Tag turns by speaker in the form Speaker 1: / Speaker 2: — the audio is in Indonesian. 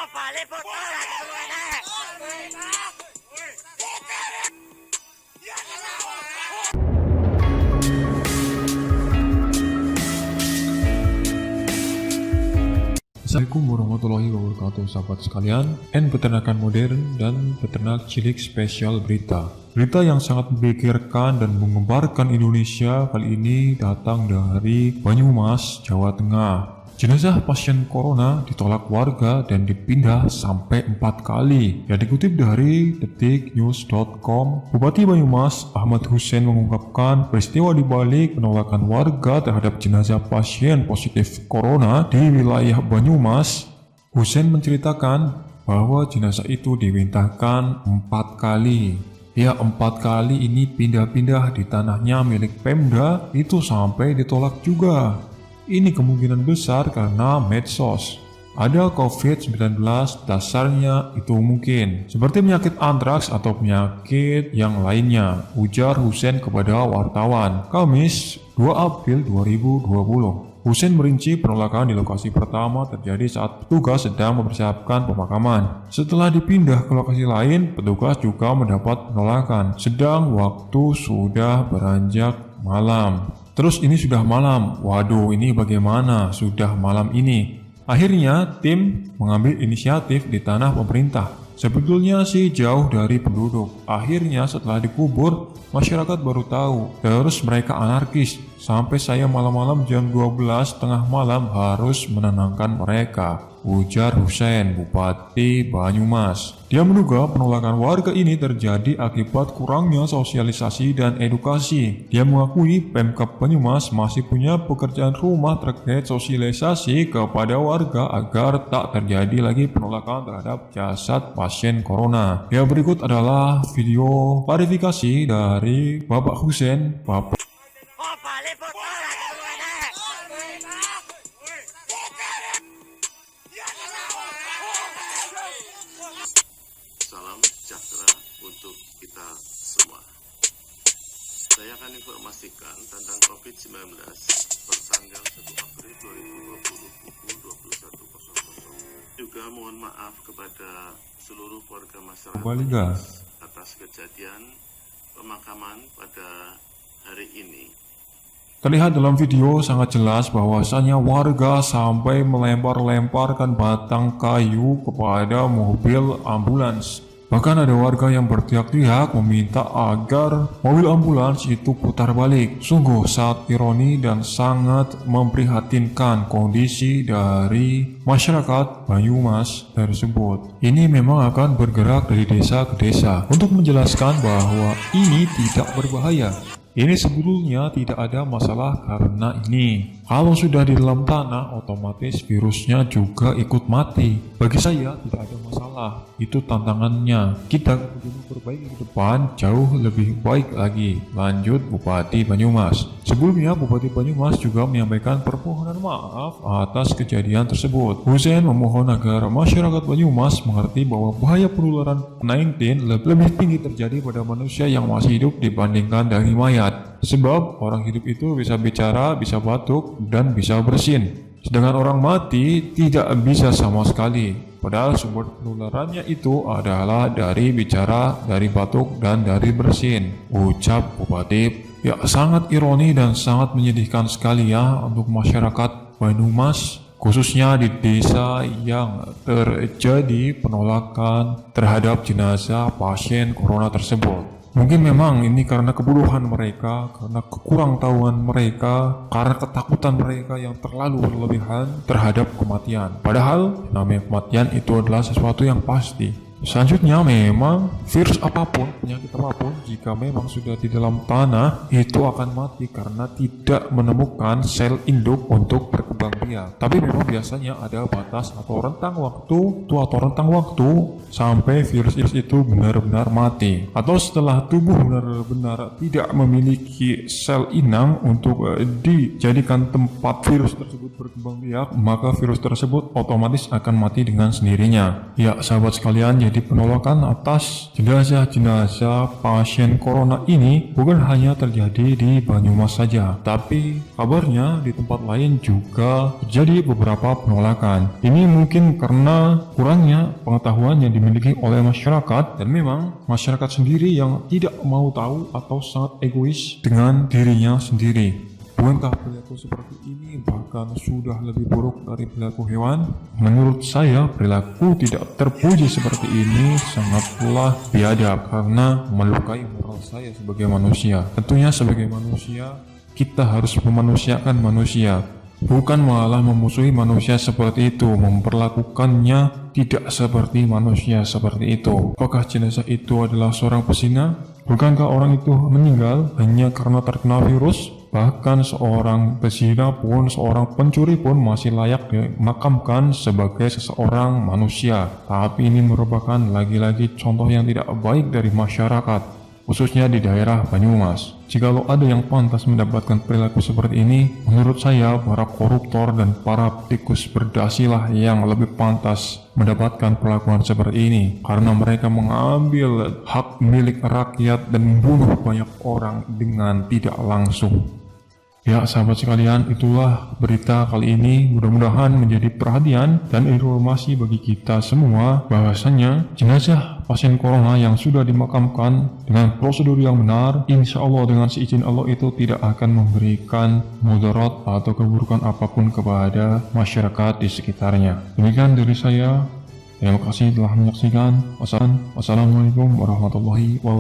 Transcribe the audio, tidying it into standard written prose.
Speaker 1: Assalamualaikum warahmatullahi wabarakatuh sahabat sekalian, peternakan modern dan peternak cilik spesial berita. Berita yang sangat memikirkan dan menggemparkan Indonesia kali ini datang dari Banyumas, Jawa Tengah. Jenazah pasien corona ditolak warga dan dipindah sampai 4 kali. Yang dikutip dari detiknews.com, Bupati Banyumas Ahmad Hussein mengungkapkan peristiwa dibalik penolakan warga terhadap jenazah pasien positif corona di wilayah Banyumas. Hussein menceritakan bahwa jenazah itu dipindahkan 4 kali. Ya, 4 kali ini pindah-pindah di tanahnya milik Pemda itu sampai ditolak juga. Ini kemungkinan besar karena medsos. Ada COVID-19, dasarnya itu mungkin. Seperti penyakit antraks atau penyakit yang lainnya, ujar Hussein kepada wartawan. Kamis 2 April 2020. Hussein merinci penolakan di lokasi pertama terjadi saat petugas sedang mempersiapkan pemakaman. Setelah dipindah ke lokasi lain, petugas juga mendapat penolakan. Sedang waktu sudah beranjak malam. Terus ini sudah malam, waduh ini bagaimana sudah malam ini. Akhirnya tim mengambil inisiatif di tanah pemerintah. Sebetulnya sih jauh dari penduduk. Akhirnya setelah dikubur, masyarakat baru tahu. Terus mereka anarkis. Sampai saya malam-malam jam 12 tengah malam harus menenangkan mereka, ujar Hussein, Bupati Banyumas. Dia menduga penolakan warga ini terjadi akibat kurangnya sosialisasi dan edukasi. Dia mengakui Pemkab Banyumas masih punya pekerjaan rumah terkait sosialisasi kepada warga agar tak terjadi lagi penolakan terhadap jasad pasien corona. Yang berikut adalah video klarifikasi dari Bapak Hussein.
Speaker 2: Salam sejahtera untuk kita semua. Saya akan informasikan tentang COVID-19 bertanggal 1 April 2020 pukul 21.00. Juga mohon maaf kepada seluruh warga masyarakat atas kejadian pemakaman pada hari ini.
Speaker 1: Terlihat dalam video sangat jelas bahwasannya warga sampai melempar-lemparkan batang kayu kepada mobil ambulans. Bahkan ada warga yang berteriak-teriak meminta agar mobil ambulans itu putar balik. Sungguh sangat ironi dan sangat memprihatinkan kondisi dari masyarakat Banyumas tersebut. Ini memang akan bergerak dari desa ke desa untuk menjelaskan bahwa ini tidak berbahaya. Ini sebetulnya tidak ada masalah karena ini. Kalau sudah di dalam tanah, otomatis virusnya juga ikut mati. Bagi saya tidak ada masalah. Itu tantangannya. Kita perlu perbaiki ke depan jauh lebih baik lagi. Lanjut Bupati Banyumas. Sebelumnya Bupati Banyumas juga menyampaikan permohonan maaf atas kejadian tersebut. Hussein memohon agar masyarakat Banyumas mengerti bahwa bahaya penularan COVID-19 lebih tinggi terjadi pada manusia yang masih hidup dibandingkan dari mayat. Sebab orang hidup itu bisa bicara, bisa batuk, dan bisa bersin. Sedangkan orang mati tidak bisa sama sekali. Padahal sumber penularannya itu adalah dari bicara, dari batuk, dan dari bersin, ucap Bupati. Ya, sangat ironi dan sangat menyedihkan sekali ya untuk masyarakat Banyumas, khususnya di desa yang terjadi penolakan terhadap jenazah pasien corona tersebut. Mungkin memang ini karena kebodohan mereka, karena kekurangtahuan mereka, karena ketakutan mereka yang terlalu berlebihan terhadap kematian. Padahal namanya kematian itu adalah sesuatu yang pasti. Selanjutnya memang virus apapun, penyakit apapun, jika memang sudah di dalam tanah itu akan mati karena tidak menemukan sel induk untuk berkembang biak. Tapi memang biasanya ada batas atau rentang waktu sampai virus itu benar-benar mati. Atau setelah tubuh benar-benar tidak memiliki sel inang untuk dijadikan tempat virus tersebut berkembang biak, maka virus tersebut otomatis akan mati dengan sendirinya. Ya sahabat sekalian, terjadi penolakan atas jenazah-jenazah pasien corona ini bukan hanya terjadi di Banyumas saja, tapi kabarnya di tempat lain juga terjadi beberapa penolakan. Ini mungkin karena kurangnya pengetahuan yang dimiliki oleh masyarakat, dan memang masyarakat sendiri yang tidak mau tahu atau sangat egois dengan dirinya sendiri. Bukankah perilaku seperti ini bahkan sudah lebih buruk dari perilaku hewan? Menurut saya, perilaku tidak terpuji seperti ini sangatlah biadab karena melukai moral saya sebagai manusia. Tentunya sebagai manusia, kita harus memanusiakan manusia, bukan malah memusuhi manusia seperti itu, memperlakukannya tidak seperti manusia seperti itu. Apakah jenazah itu adalah seorang pezina? Bukankah orang itu meninggal hanya karena terkena virus? Bahkan seorang pezina pun, seorang pencuri pun masih layak dimakamkan sebagai seseorang manusia. Tapi ini merupakan lagi-lagi contoh yang tidak baik dari masyarakat, khususnya di daerah Banyumas. Jikalau ada yang pantas mendapatkan perilaku seperti ini, menurut saya para koruptor dan para tikus berdasilah yang lebih pantas mendapatkan perlakuan seperti ini, karena mereka mengambil hak milik rakyat dan membunuh banyak orang dengan tidak langsung. Ya sahabat sekalian, itulah berita kali ini. Mudah-mudahan menjadi perhatian dan informasi bagi kita semua bahwasanya jenazah pasien corona yang sudah dimakamkan dengan prosedur yang benar, insya Allah dengan seizin Allah itu tidak akan memberikan mudarat atau keburukan apapun kepada masyarakat di sekitarnya. Demikian dari saya. Terima kasih telah menyaksikan. Wassalamualaikum warahmatullahi wabarakatuh.